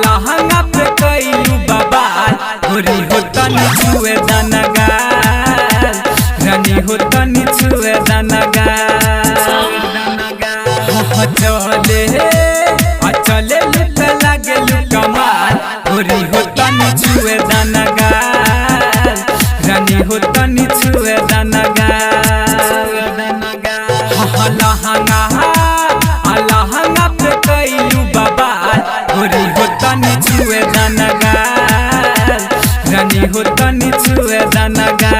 लहंगा पे कइलू बाबा गोरी हो तनी छुए दनगा रानी हो तनी छुए दनगा चले लुट लागे कमाल गोरी हो तनी छुए दनगा रानी हो तनी छुए दनगा लहंगा पे कइलू बाबा गोरी हो तनी छुए दनगा रानी हो तनी छुए दनगा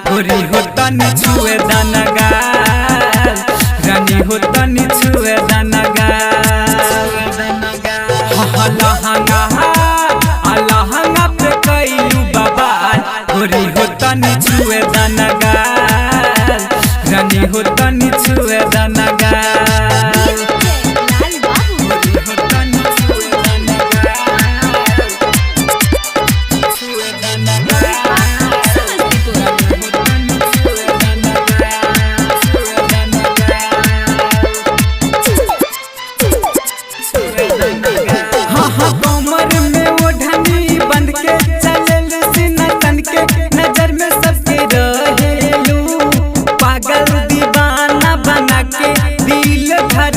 गोरी हो तनी छुए दनगा रानी हो तनी छुए दनगा लहंगा पे कइलू बाबा गोरी हो तनी छुए दनगा रानी हो तनी छुए दनगा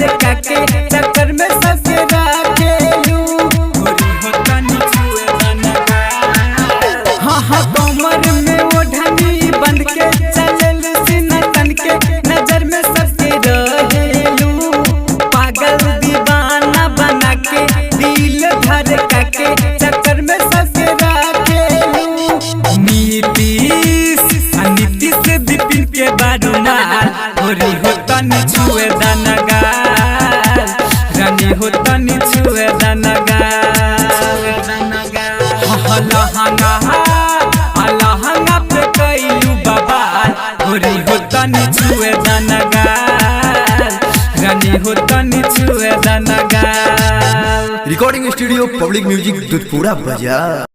चक्कर में सबके राखेलू कमर में ओढ़नी बंद के चलल सीना तन के नजर में सबके रहेलू पागल दीवाना बना के दिल भर के चक्कर में सबके राखेलू नीतीश विपिन के बारू माल गोरी हो तनी छुए दनगा रानी हो तनी छुए दनगा लहंगा पे कइलू बाबा गोरी हो तनी छुए दनगा रानी हो तनी छुए दनगा। Recording studio public music Dudhpura बाजार।